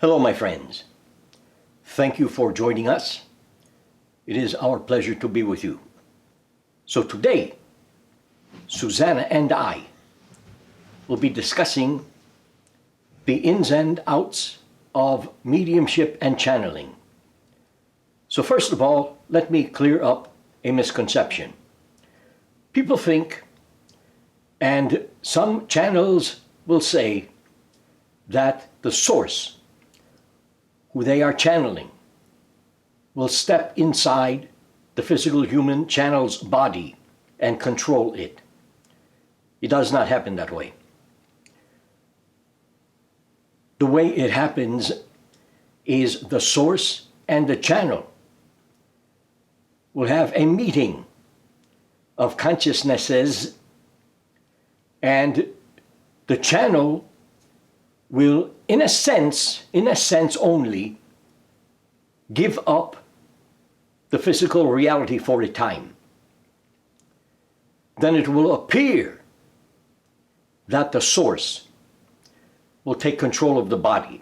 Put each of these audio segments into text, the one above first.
Hello, my friends. Thank you for joining us. It is our pleasure to be with you. So today, Susanna and I will be discussing the ins and outs of mediumship and channeling. So first of all, let me clear up a misconception. People think, and some channels will say, that the source who they are channeling will step inside the physical human channel's body and control it. It does not happen that way. The way it happens is the source and the channel will have a meeting of consciousnesses, and the channel will, in a sense only, give up the physical reality for a time. Then it will appear that the source will take control of the body,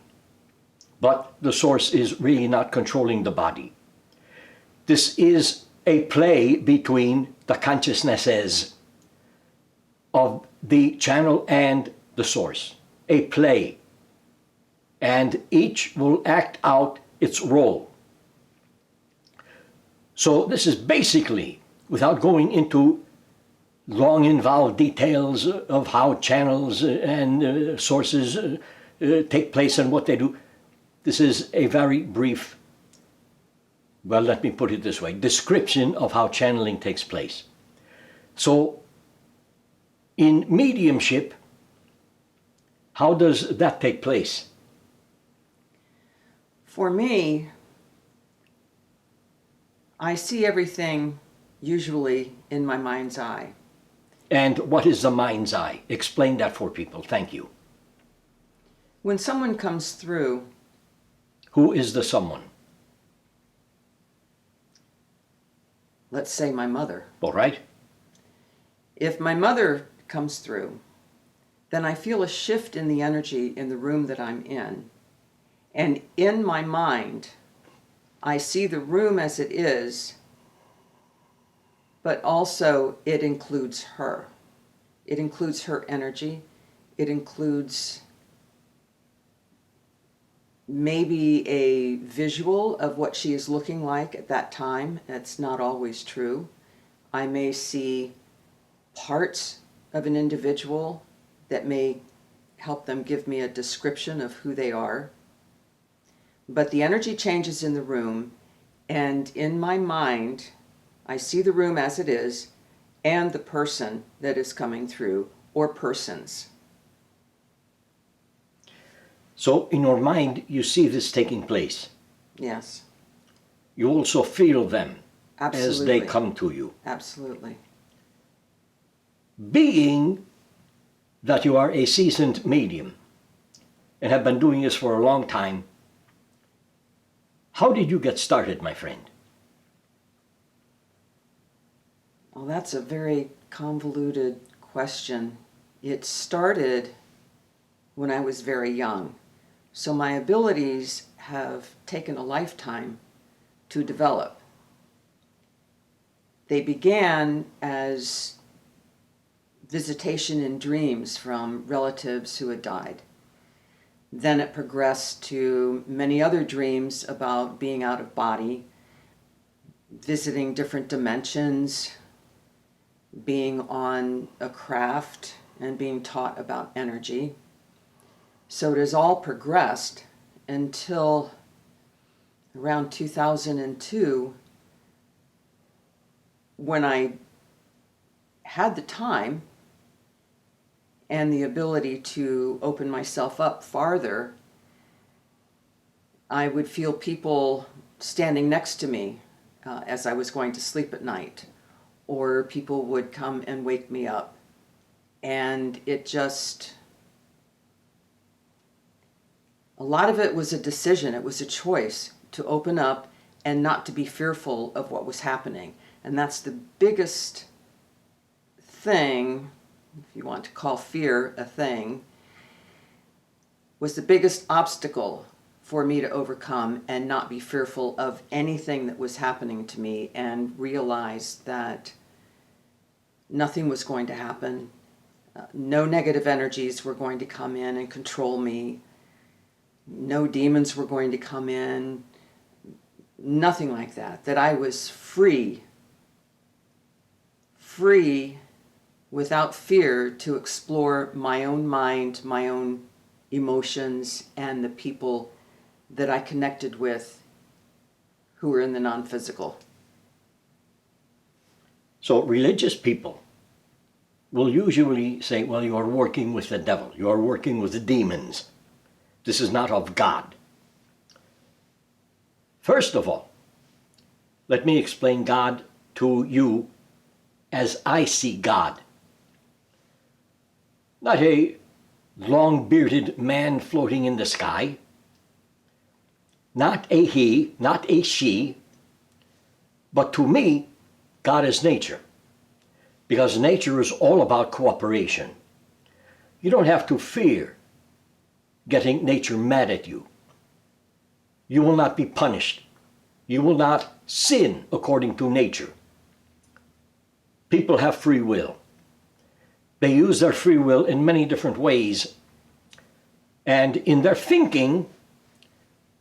but the source is really not controlling the body. This is a play between the consciousnesses of the channel and the source, a play, and each will act out its role. So this is basically, without going into long involved details of how channels and sources take place and what they do, this is a very brief, well, let me put it this way, description of how channeling takes place. So in mediumship, how does that take place? For me, I see everything usually in my mind's eye. And what is the mind's eye? Explain that for people. Thank you. When someone comes through, who is the someone? Let's say my mother. All right. If my mother comes through, then I feel a shift in the energy in the room that I'm in. And in my mind, I see the room as it is, but also it includes her. It includes her energy. It includes maybe a visual of what she is looking like at that time. That's not always true. I may see parts of an individual that may help them give me a description of who they are. But the energy changes in the room, and in my mind, I see the room as it is and the person that is coming through, or persons. So in your mind, you see this taking place. Yes. You also feel them. Absolutely. As they come to you. Absolutely. Being that you are a seasoned medium and have been doing this for a long time, how did you get started, my friend? Well, that's a very convoluted question. It started when I was very young. So my abilities have taken a lifetime to develop. They began as visitation in dreams from relatives who had died. Then it progressed to many other dreams about being out of body, visiting different dimensions, being on a craft and being taught about energy. So it has all progressed until around 2002, when I had the time and the ability to open myself up farther. I would feel people standing next to me as I was going to sleep at night, or people would come and wake me up. And it just, a lot of it was a decision, it was a choice to open up and not to be fearful of what was happening. And that's the biggest thing, if you want to call fear a thing, was the biggest obstacle for me to overcome and not be fearful of anything that was happening to me, and realize that nothing was going to happen. No negative energies were going to come in and control me. No demons were going to come in. Nothing like that. That I was free without fear to explore my own mind, my own emotions, and the people that I connected with who were in the non-physical. So religious people will usually say, well, you are working with the devil. You are working with the demons. This is not of God. First of all, let me explain God to you as I see God. Not a long-bearded man floating in the sky. Not a he, not a she. But to me, God is nature. Because nature is all about cooperation. You don't have to fear getting nature mad at you. You will not be punished. You will not sin according to nature. People have free will. They use their free will in many different ways. And in their thinking,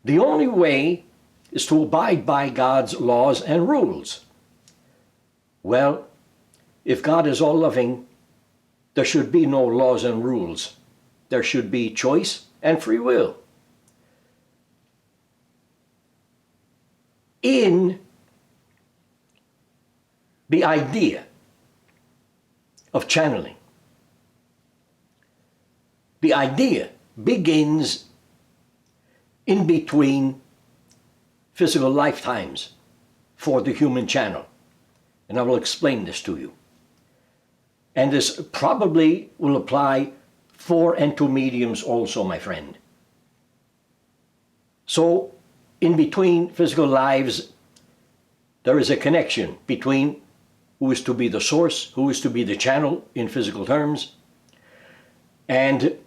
the only way is to abide by God's laws and rules. Well, if God is all-loving, there should be no laws and rules. There should be choice and free will. In the idea of channeling, the idea begins in between physical lifetimes for the human channel. And I will explain this to you. And this probably will apply for and to mediums also, my friend. So, in between physical lives, there is a connection between who is to be the source, who is to be the channel in physical terms. And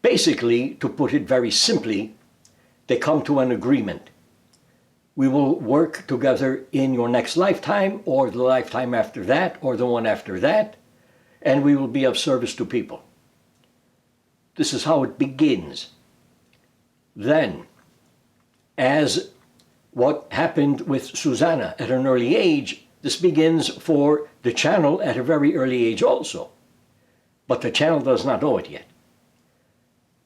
basically, to put it very simply, they come to an agreement. We will work together in your next lifetime, or the lifetime after that, or the one after that, and we will be of service to people. This is how it begins. Then, as what happened with Susanna at an early age, this begins for the channel at a very early age also. But the channel does not know it yet.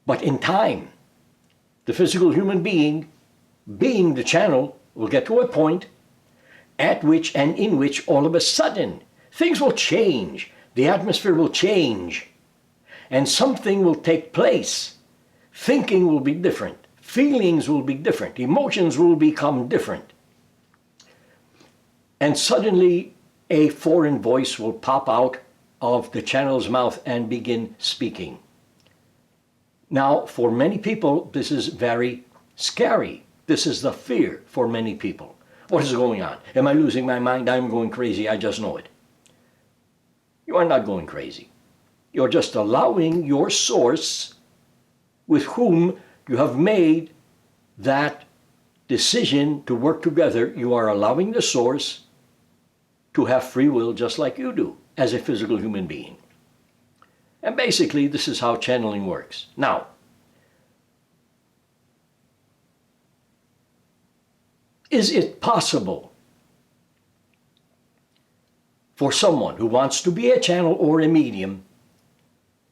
But in time, the physical human being, being the channel, will get to a point at which and in which all of a sudden things will change. The atmosphere will change. And something will take place. Thinking will be different. Feelings will be different. Emotions will become different. And suddenly a foreign voice will pop out of the channel's mouth and begin speaking. Now, for many people, this is very scary. This is the fear for many people. What is going on? Am I losing my mind? I'm going crazy. I just know it. You are not going crazy. You're just allowing your source, with whom you have made that decision to work together, you are allowing the source to have free will just like you do as a physical human being. And basically, this is how channeling works. Now, is it possible for someone who wants to be a channel or a medium,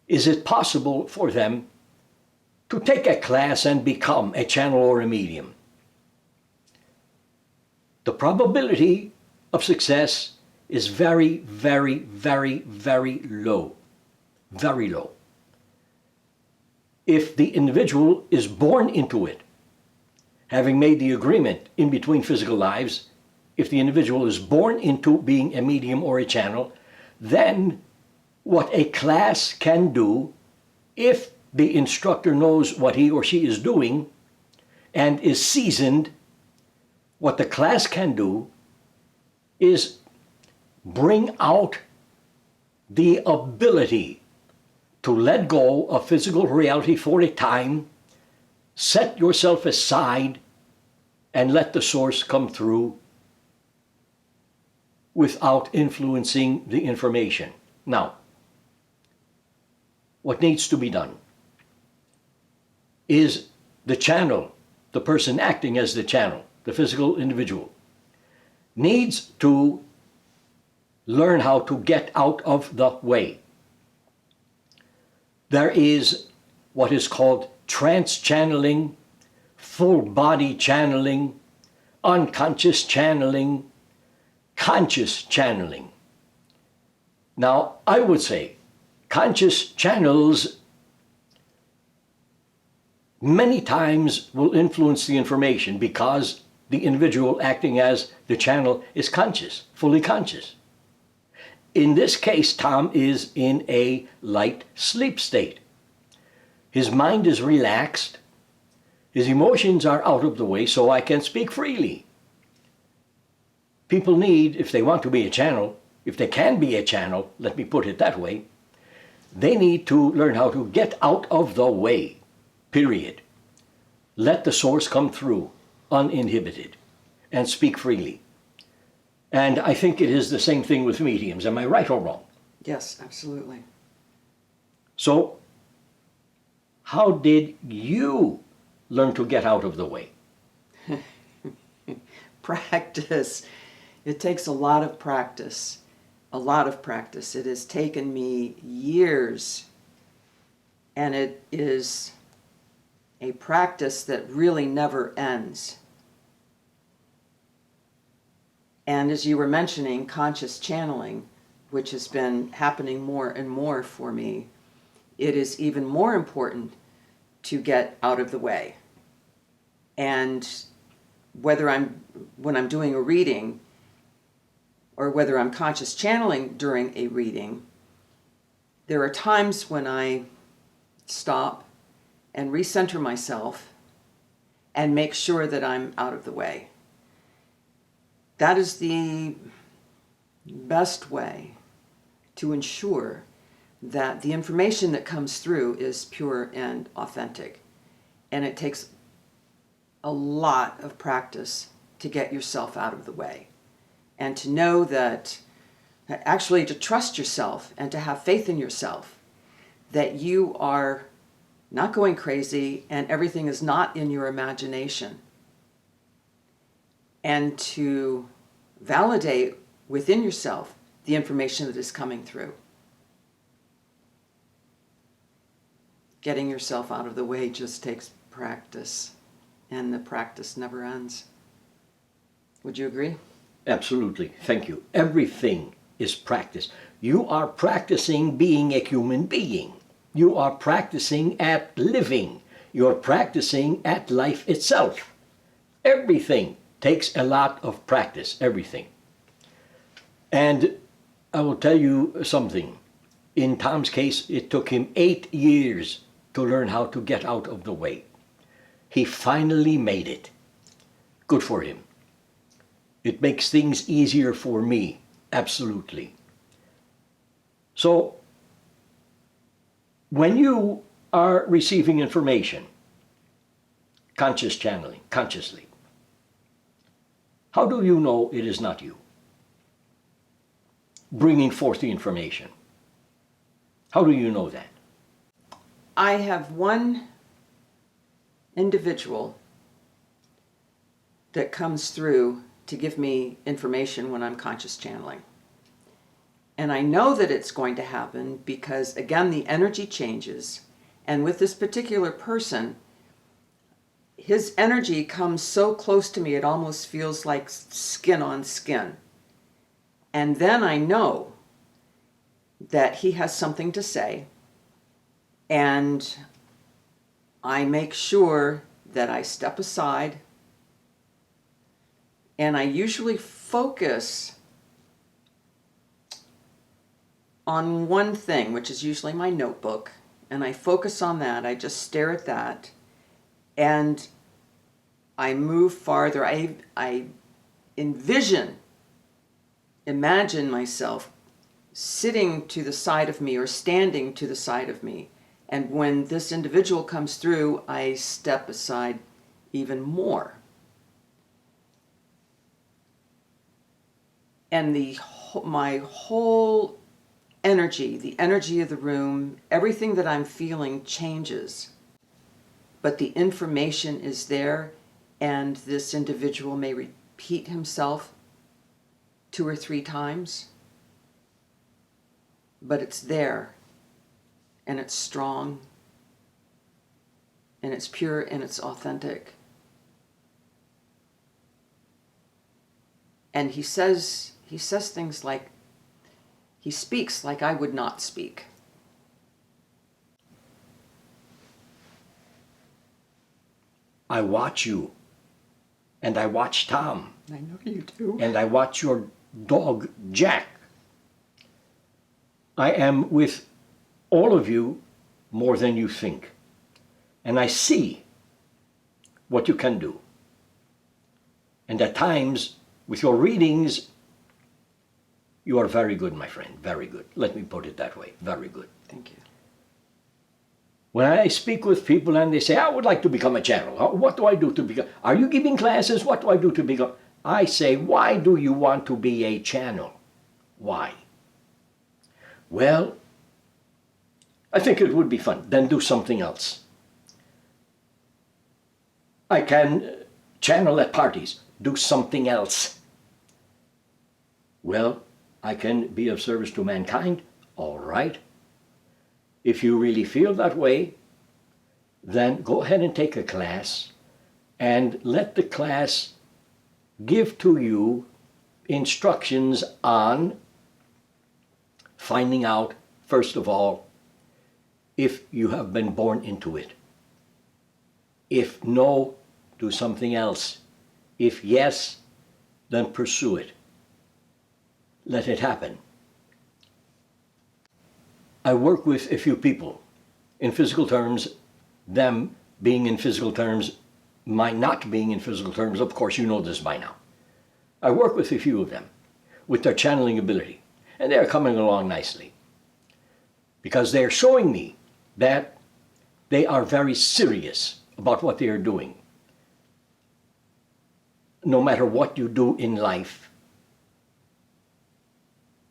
is it possible for them to take a class and become a channel or a medium? The probability of success is very, very, very, very low. Very low. If the individual is born into it, having made the agreement in between physical lives, if the individual is born into being a medium or a channel, then what a class can do, if the instructor knows what he or she is doing and is seasoned, what the class can do is bring out the ability to let go of physical reality for a time, Set yourself aside and let the source come through without influencing the information. Now, what needs to be done is the channel, the person acting as the channel, the physical individual, needs to learn how to get out of the way. There is what is called trance channeling, full body channeling, unconscious channeling, conscious channeling. Now, I would say conscious channels many times will influence the information because the individual acting as the channel is conscious, fully conscious. In this case, Tom is in a light sleep state. His mind is relaxed. His emotions are out of the way, so I can speak freely. People need, if they want to be a channel, if they can be a channel, let me put it that way, they need to learn how to get out of the way, period. Let the source come through uninhibited and speak freely. And I think it is the same thing with mediums. Am I right or wrong? Yes, absolutely. So, how did you learn to get out of the way? Practice. It takes a lot of practice. A lot of practice. It has taken me years, and it is a practice that really never ends. And as you were mentioning, conscious channeling, which has been happening more and more for me, it is even more important to get out of the way. And when I'm doing a reading, or whether I'm conscious channeling during a reading, there are times when I stop and recenter myself and make sure that I'm out of the way. That is the best way to ensure that the information that comes through is pure and authentic. And it takes a lot of practice to get yourself out of the way. And to know that, actually to trust yourself and to have faith in yourself, that you are not going crazy and everything is not in your imagination. And to validate within yourself the information that is coming through. Getting yourself out of the way just takes practice, and the practice never ends. Would you agree? Absolutely. Thank you. Everything is practice. You are practicing being a human being. You are practicing at living. You are practicing at life itself. Everything takes a lot of practice. Everything. And I will tell you something. In Tom's case, it took him 8 years to learn how to get out of the way. He finally made it. Good for him. It makes things easier for me, absolutely. So, when you are receiving information, conscious channeling, consciously, how do you know it is not you bringing forth the information? How do you know that? I have one individual that comes through to give me information when I'm conscious channeling. And I know that it's going to happen because, again, the energy changes. And with this particular person, his energy comes so close to me, it almost feels like skin on skin. And then I know that he has something to say, and I make sure that I step aside, and I usually focus on one thing, which is usually my notebook, and I focus on that. I just stare at that, and I move farther. I imagine myself sitting to the side of me or standing to the side of me, And when this individual comes through, I step aside even more. And my whole energy, the energy of the room, everything that I'm feeling changes. But the information is there, and this individual may repeat himself 2 or 3 times, but it's there, and it's strong, and it's pure, and it's authentic. And he says things like, he speaks like I would not speak. I watch you, and I watch Tom, I know you do. and I watch your dog, Jack. I am with all of you more than you think, and I see what you can do. And at times, with your readings, you are very good, my friend, very good. Let me put it that way, very good. Thank you. When I speak with people and they say, I would like to become a channel, what do I do to become? Are you giving classes? What do I do to become? I say, why do you want to be a channel? Why? Well, I think it would be fun. Then do something else. I can channel at parties. Do something else. Well, I can be of service to mankind. All right. If you really feel that way, then go ahead and take a class and let the class give to you instructions on finding out, first of all, if you have been born into it. If no, do something else. If yes, then pursue it. Let it happen. I work with a few people. In physical terms, them being in physical terms, my not being in physical terms, of course you know this by now. I work with a few of them with their channeling ability, and they're coming along nicely because they're showing me that they are very serious about what they are doing. No matter what you do in life,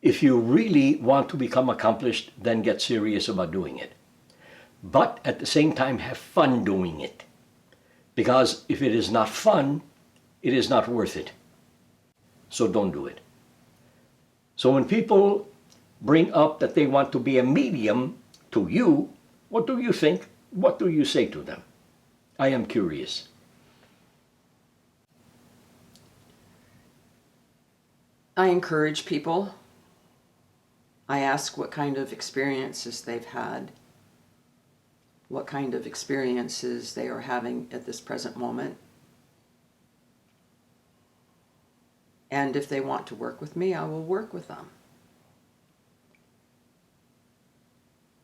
if you really want to become accomplished, then get serious about doing it. But at the same time, have fun doing it. Because if it is not fun, it is not worth it. So don't do it. So when people bring up that they want to be a medium to you, what do you think? What do you say to them? I am curious. I encourage people. I ask what kind of experiences they've had, what kind of experiences they are having at this present moment. And if they want to work with me, I will work with them.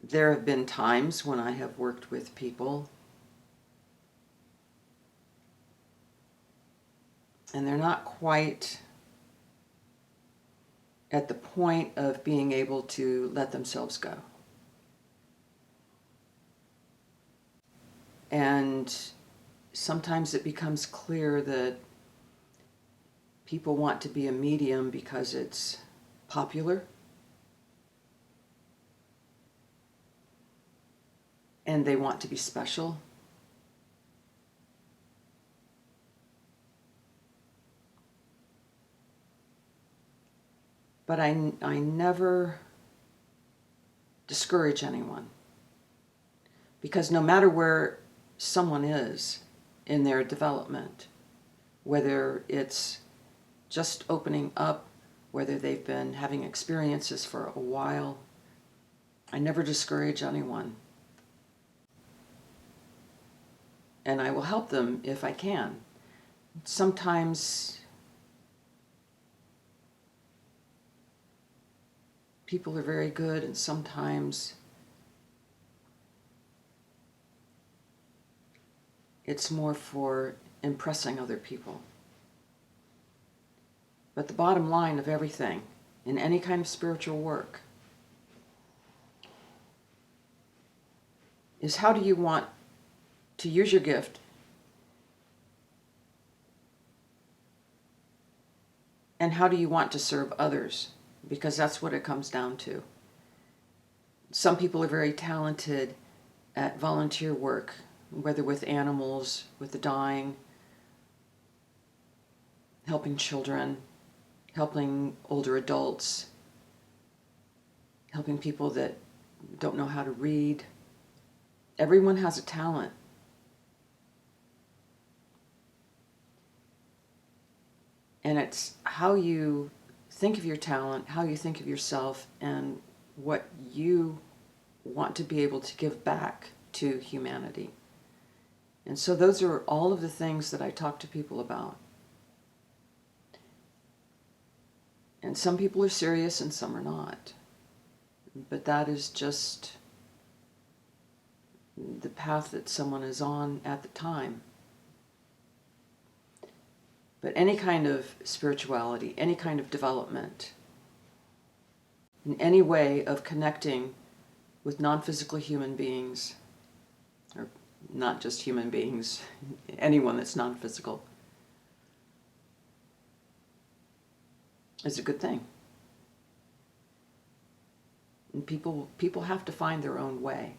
There have been times when I have worked with people and they're not quite at the point of being able to let themselves go. And sometimes it becomes clear that people want to be a medium because it's popular. And they want to be special. But I never discourage anyone. Because no matter where someone is in their development, whether it's just opening up, whether they've been having experiences for a while, I never discourage anyone. And I will help them if I can. Sometimes people are very good, and sometimes it's more for impressing other people. But the bottom line of everything, in any kind of spiritual work, is how do you want to use your gift and how do you want to serve others? Because that's what it comes down to. Some people are very talented at volunteer work, whether with animals, with the dying, helping children, helping older adults, helping people that don't know how to read. Everyone has a talent. And it's how you think of your talent, how you think of yourself, and what you want to be able to give back to humanity. And so those are all of the things that I talk to people about. And some people are serious and some are not. But that is just the path that someone is on at the time. But any kind of spirituality, any kind of development, in any way of connecting with non-physical human beings, or not just human beings, anyone that's non-physical, is a good thing. And people have to find their own way.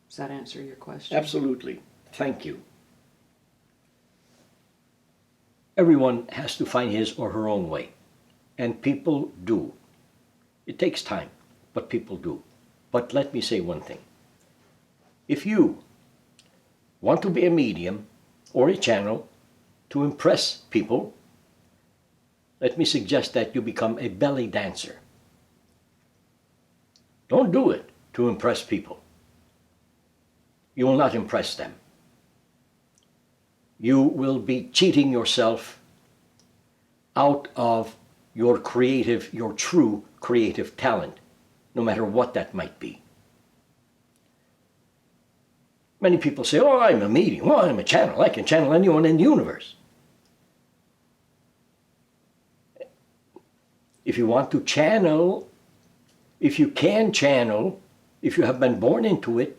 Does that answer your question? Absolutely. Thank you. Everyone has to find his or her own way. And people do. It takes time, but people do. But let me say one thing. If you want to be a medium or a channel to impress people, let me suggest that you become a belly dancer. Don't do it to impress people. You will not impress them. You will be cheating yourself out of your true creative talent, no matter what that might be. Many people say, oh, I'm a medium, oh, I'm a channel, I can channel anyone in the universe. If you want to channel, if you can channel, if you have been born into it,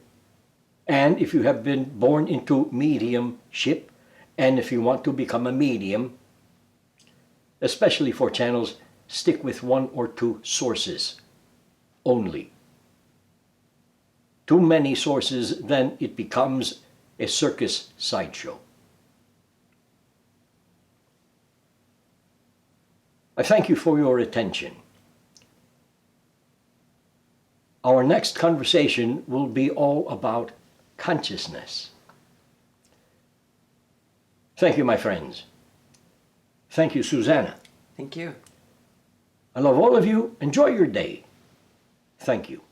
and if you have been born into mediumship, and if you want to become a medium, especially for channels, stick with one or two sources only. Too many sources, then it becomes a circus sideshow. I thank you for your attention. Our next conversation will be all about consciousness. Thank you, my friends. Thank you, Susanna. Thank you. I love all of you. Enjoy your day. Thank you.